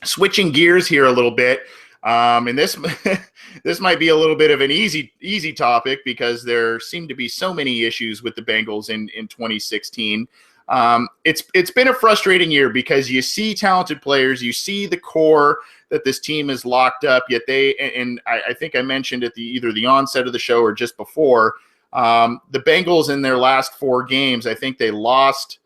Switching gears here a little bit, and this this might be a little bit of an easy topic because there seem to be so many issues with the Bengals in 2016. It's been a frustrating year because you see talented players, you see the core that this team is locked up. Yet I think I mentioned at either the onset of the show or just before, the Bengals in their last 4 games, I think they lost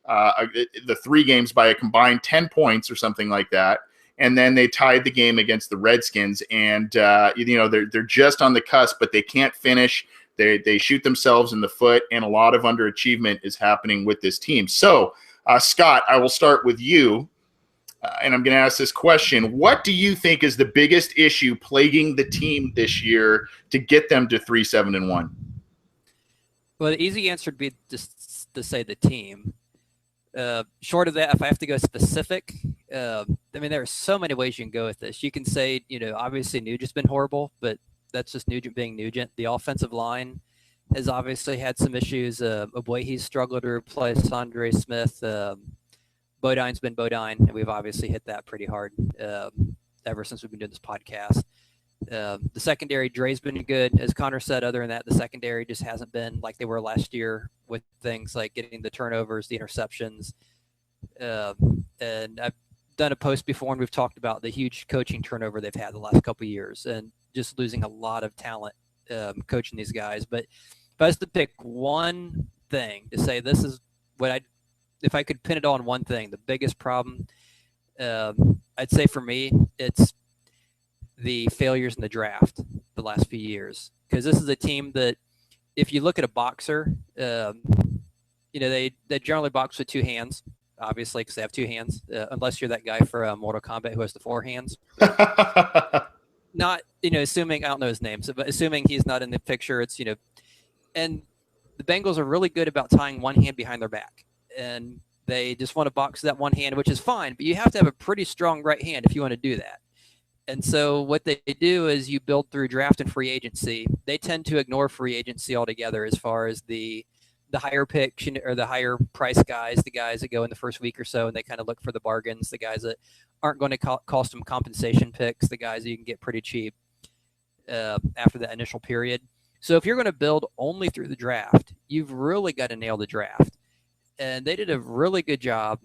the 3 games by a combined 10 points or something like that. And then they tied the game against the Redskins. And, they're just on the cusp, but they can't finish. They shoot themselves in the foot, and a lot of underachievement is happening with this team. So, Scott, I will start with you. And I'm going to ask this question. What do you think is the biggest issue plaguing the team this year to get them to 3-7-1? Well, the easy answer would be just to say the team. Short of that, if I have to go specific, there are so many ways you can go with this. You can say, obviously Nugent's been horrible, but that's just Nugent being Nugent. The offensive line has obviously had some issues. He's struggled to replace Andre Smith. Bodine's been Bodine, and we've obviously hit that pretty hard ever since we've been doing this podcast. The secondary, Dre's been good. As Connor said, other than that, the secondary just hasn't been like they were last year with things like getting the turnovers, the interceptions. And I've done a post before, and we've talked about the huge coaching turnover they've had the last couple of years and just losing a lot of talent coaching these guys. But if I was to pick one thing to say this is if I could pin it on one thing, the biggest problem, I'd say for me, it's the failures in the draft the last few years, because this is a team that, if you look at a boxer, they generally box with 2 hands, obviously, because they have 2 hands, unless you're that guy for Mortal Kombat who has the 4 hands. Not, assuming, I don't know his name, but assuming he's not in the picture, it's, and the Bengals are really good about tying one hand behind their back, and they just want to box that one hand, which is fine, but you have to have a pretty strong right hand if you want to do that. And so what they do is you build through draft and free agency. They tend to ignore free agency altogether as far as the higher pick or the higher price guys, the guys that go in the first week or so, and they kind of look for the bargains, the guys that aren't going to cost them compensation picks, the guys that you can get pretty cheap after that initial period. So if you're going to build only through the draft, you've really got to nail the draft. And they did a really good job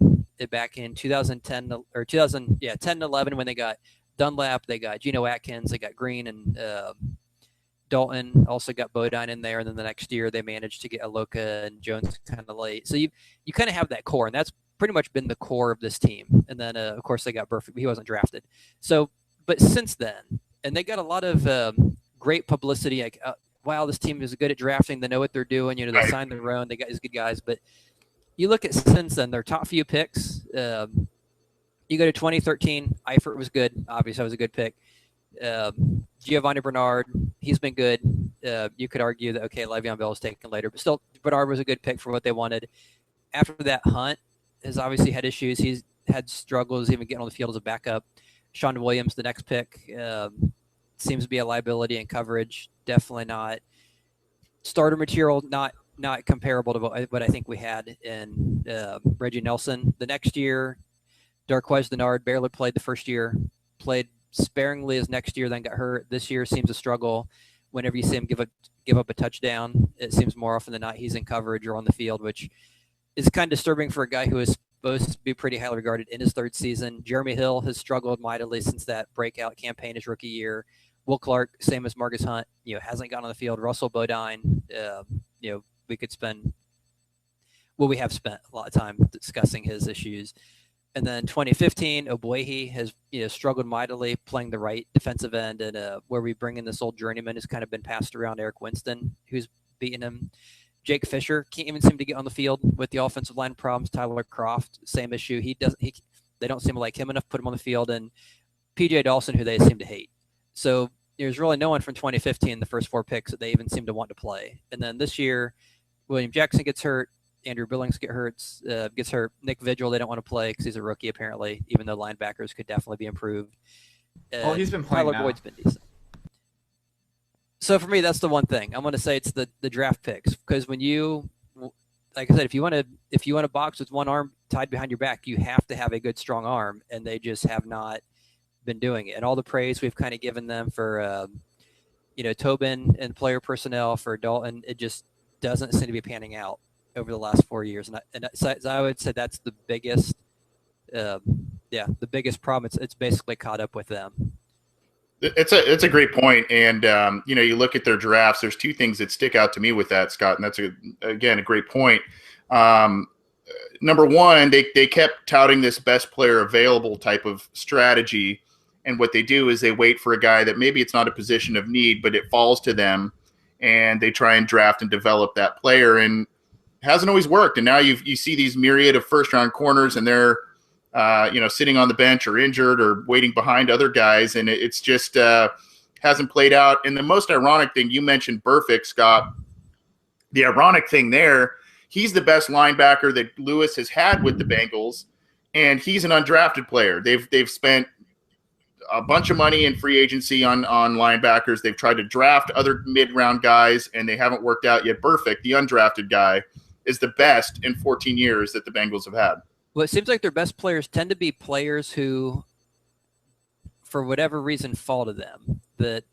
back in 2010 or 10 to 11 when they got Dunlap, they got Geno Atkins, they got Green and Dalton, also got Bodine in there, and then the next year they managed to get Aloka and Jones kind of late. So you kind of have that core, and that's pretty much been the core of this team. And then, of course, they got Burfict, but he wasn't drafted. So, but since then, and they got a lot of great publicity, like, wow, this team is good at drafting, they know what they're doing, they signed their own, they got these good guys. But you look at since then, their top few picks, you go to 2013, Eifert was good. Obviously, that was a good pick. Giovanni Bernard, he's been good. You could argue that, okay, Le'Veon Bell was taken later, but still, Bernard was a good pick for what they wanted. After that, Hunt has obviously had issues. He's had struggles even getting on the field as a backup. Sean Williams, the next pick, seems to be a liability in coverage. Definitely not starter material, not comparable to what I think we had in Reggie Nelson. The next year, Darqueze Dennard barely played the first year, played sparingly his next year, then got hurt. This year seems to struggle. Whenever you see him give up a touchdown, it seems more often than not he's in coverage or on the field, which is kind of disturbing for a guy who is supposed to be pretty highly regarded in his 3rd season. Jeremy Hill has struggled mightily since that breakout campaign his rookie year. Will Clark, same as Marcus Hunt, hasn't gotten on the field. Russell Bodine, we could spend, we have spent a lot of time discussing his issues. And then 2015, Obuehi has struggled mightily playing the right defensive end, and where we bring in this old journeyman has kind of been passed around. Eric Winston, who's beaten him. Jake Fisher can't even seem to get on the field with the offensive line problems. Tyler Croft, same issue. They don't seem to like him enough, put him on the field. And PJ Dawson, who they seem to hate. So there's really no one from 2015, the first 4 picks, that they even seem to want to play. And then this year, William Jackson gets hurt. Andrew Billings gets hurt. Nick Vigil, they don't want to play because he's a rookie, apparently, even though linebackers could definitely be improved. He's been playing Tyler now. Boyd's been decent. So for me, that's the one thing. I'm going to say it's the draft picks, because when you like I said, if you want to box with one arm tied behind your back, you have to have a good strong arm, and they just have not been doing it. And all the praise we've kind of given them for Tobin and player personnel for Dalton, it just doesn't seem to be panning out over the last 4 years. So I would say that's the biggest, the biggest problem. It's basically caught up with them. It's a great point, and you look at their drafts. There's two things that stick out to me with that, Scott, and that's a great point. Number one, they kept touting this best player available type of strategy, and what they do is they wait for a guy that maybe it's not a position of need, but it falls to them, and they try and draft and develop that player, and it hasn't always worked. And now you see these myriad of first round corners, and they're sitting on the bench or injured or waiting behind other guys, and it's just hasn't played out. And the most ironic thing, you mentioned Burfict, Scott. The ironic thing there, he's the best linebacker that Lewis has had with the Bengals, and he's an undrafted player. They've spent a bunch of money in free agency on linebackers. They've tried to draft other mid-round guys, and they haven't worked out yet. Burfict, the undrafted guy, is the best in 14 years that the Bengals have had. Well, it seems like their best players tend to be players who, for whatever reason, fall to them, that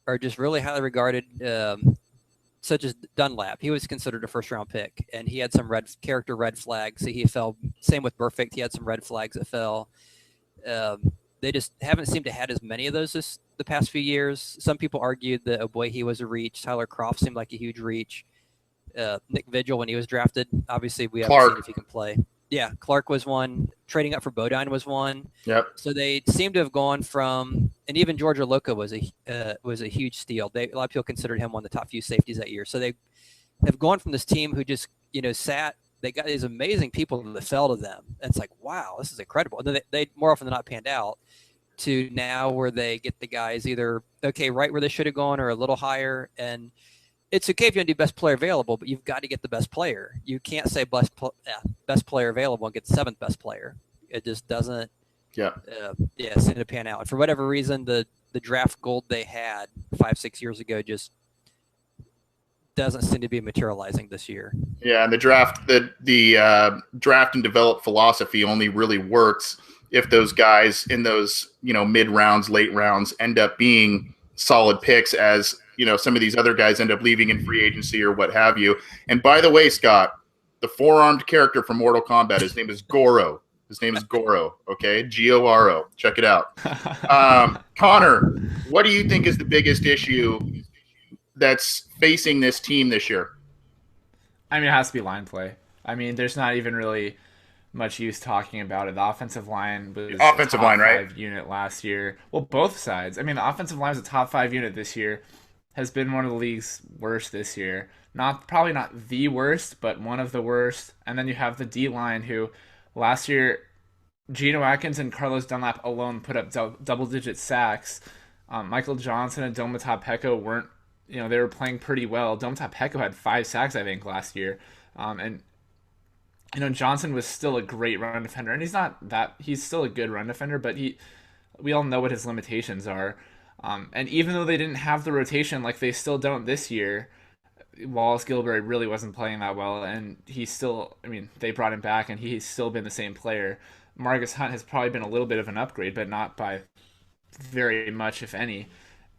are just really highly regarded, such as Dunlap. He was considered a first-round pick, and he had some red flags. He fell. Same with Burfict. He had some red flags that fell. They just haven't seemed to have as many of those the past few years. Some people argued that Oboye was a reach. Tyler Croft seemed like a huge reach. Nick Vigil, when he was drafted, obviously we haven't seen if he can play. Yeah, Clark was one. Trading up for Bodine was one. Yep. So they seem to have gone from, and even Georgia Loca was a huge steal. A lot of people considered him one of the top few safeties that year. So they have gone from this team who just sat. They got these amazing people that fell to them. And it's like, wow, this is incredible. And then they more often than not panned out, to now where they get the guys either right where they should have gone or a little higher. And it's okay if you want to do best player available, but you've got to get the best player. You can't say best player available and get the seventh best player. It just doesn't seem to pan out. And for whatever reason, the draft gold they had 5-6 years ago just doesn't seem to be materializing this year. Yeah, and the draft draft and develop philosophy only really works if those guys in those mid rounds, late rounds end up being solid picks, as some of these other guys end up leaving in free agency or what have you. And by the way, Scott, the four-armed character from Mortal Kombat, his name is Goro. Okay? Goro. Check it out. Connor, what do you think is the biggest issue that's facing this team this year? I mean, it has to be line play. I mean, there's not even really much use talking about it. The offensive line was offensive line, right? 5 unit last year. Well, both sides. I mean, the offensive line was a top 5 unit this year. Has been one of the league's worst this year. Probably not the worst, but one of the worst. And then you have the D line, who last year Geno Atkins and Carlos Dunlap alone put up double-digit sacks. Michael Johnson and Domata Peko weren't. They were playing pretty well. Domata Peko had 5 sacks, I think, last year. And Johnson was still a great run defender, and he's still a good run defender, but we all know what his limitations are. And even though they didn't have the rotation like they still don't this year, Wallace Gilbert really wasn't playing that well, and they brought him back, and he's still been the same player. Marcus Hunt has probably been a little bit of an upgrade, but not by very much, if any.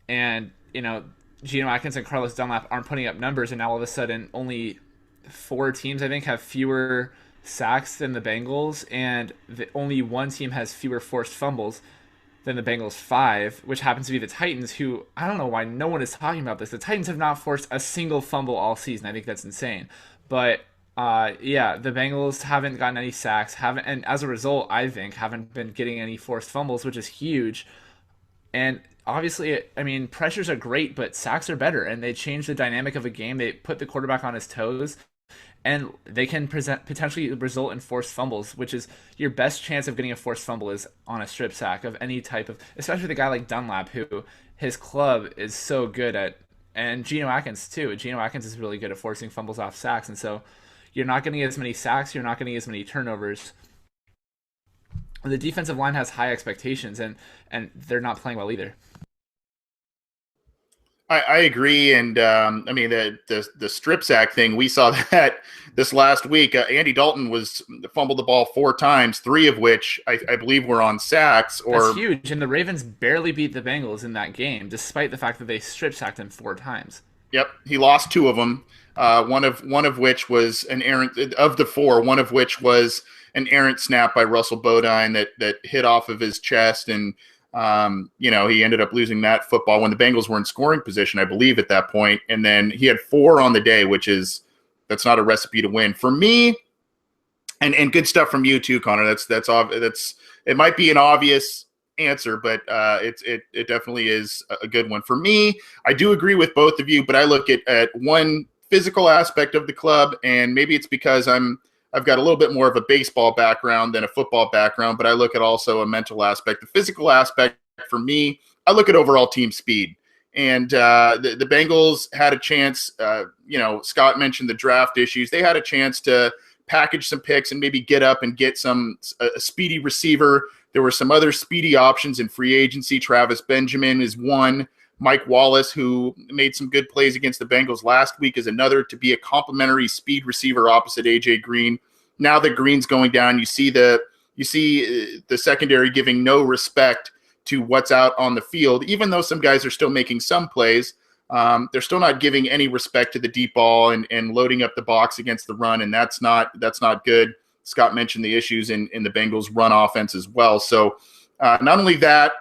And, Geno Atkins and Carlos Dunlap aren't putting up numbers, and now all of a sudden only 4 teams, I think, have fewer sacks than the Bengals, and only one team has fewer forced fumbles than the Bengals 5, which happens to be the Titans, who, I don't know why no one is talking about this. The Titans have not forced a single fumble all season. I think that's insane. But, the Bengals haven't gotten any sacks, and as a result, I think, haven't been getting any forced fumbles, which is huge. And obviously, pressures are great, but sacks are better, and they change the dynamic of a game. They put the quarterback on his toes, and they can potentially result in forced fumbles, which is your best chance of getting a forced fumble is on a strip sack of any type of, especially the guy like Dunlap, who his club is so good at, and Geno Atkins too. Geno Atkins is really good at forcing fumbles off sacks, and so you're not getting as many sacks, you're not getting as many turnovers. The defensive line has high expectations, and they're not playing well either. I agree, and I mean the strip sack thing. We saw that this last week. Andy Dalton was fumbled the ball 4 times, 3 of which I believe were on sacks. That's Or huge, and the Ravens barely beat the Bengals in that game, despite the fact that they strip sacked him 4 times. yep, he lost 2 of them. One of which was an errant of the 4. One of which was an errant snap by Russell Bodine that hit off of his chest, and he ended up losing that football when the Bengals were in scoring position, I believe, at that point. And then he had 4 on the day, that's not a recipe to win for me. And good stuff from you too, Connor. That's it might be an obvious answer, but it definitely is a good one for me. I do agree with both of you, but I look at one physical aspect of the club, and maybe it's because I've got a little bit more of a baseball background than a football background, but I look at also a mental aspect. The physical aspect for me, I look at overall team speed. And the Bengals had a chance, Scott mentioned the draft issues. They had a chance to package some picks and maybe get up and get a speedy receiver. There were some other speedy options in free agency. Travis Benjamin is one. Mike Wallace, who made some good plays against the Bengals last week, is another to be a complimentary speed receiver opposite A.J. Green. Now that Green's going down, you see the secondary giving no respect to what's out on the field. Even though some guys are still making some plays, they're still not giving any respect to the deep ball and loading up the box against the run, and that's not good. Scott mentioned the issues in the Bengals' run offense as well. So not only that,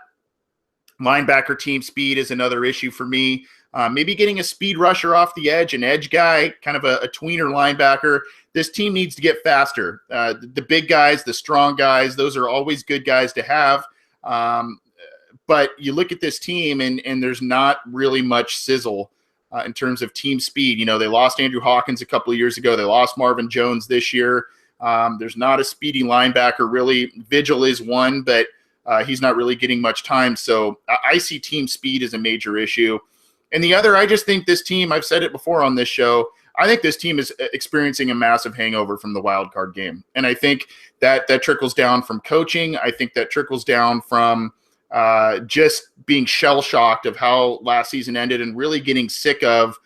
linebacker team speed is another issue for me. Maybe getting a speed rusher off the edge, an edge guy, kind of a tweener linebacker. This team needs to get faster. The big guys, the strong guys, those are always good guys to have. But you look at this team, and there's not really much sizzle in terms of team speed. They lost Andrew Hawkins a couple of years ago. They lost Marvin Jones this year. There's not a speedy linebacker, really. Vigil is one, but he's not really getting much time. So I see team speed as a major issue. And the other, I just think this team, I've said it before on this show, I think this team is experiencing a massive hangover from the wild card game. And I think that trickles down from coaching. I think that trickles down from just being shell-shocked of how last season ended and really getting sick of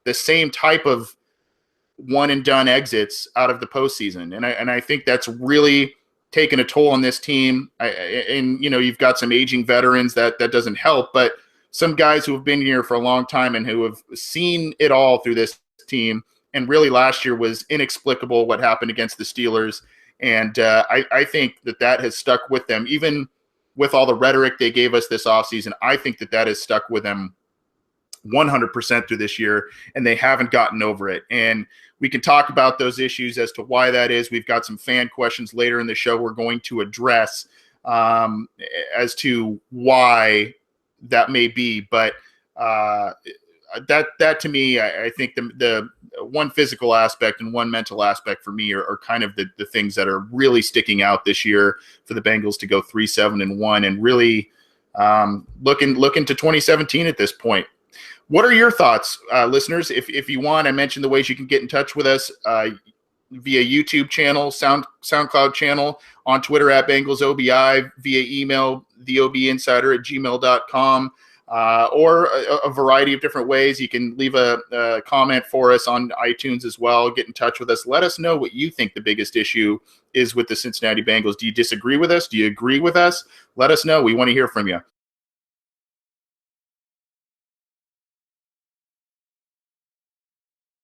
the same type of one-and-done exits out of the postseason. And I think that's really taken a toll on this team. You've got some aging veterans that doesn't help, but some guys who have been here for a long time and who have seen it all through this team. And really last year was inexplicable what happened against the Steelers. And I think that has stuck with them, even with all the rhetoric they gave us this offseason. I think that has stuck with them 100% through this year, and they haven't gotten over it. And we can talk about those issues as to why that is. We've got some fan questions later in the show we're going to address as to why that may be. But that to me, I think the one physical aspect and one mental aspect for me are kind of the things that are really sticking out this year for the Bengals to go 3-7-1 and really looking to 2017 at this point. What are your thoughts, listeners? If you want, I mentioned the ways you can get in touch with us via YouTube channel, SoundCloud channel, on Twitter at BengalsOBI, via email, theobinsider@gmail.com, or a variety of different ways. You can leave a comment for us on iTunes as well. Get in touch with us. Let us know what you think the biggest issue is with the Cincinnati Bengals. Do you disagree with us? Do you agree with us? Let us know. We want to hear from you.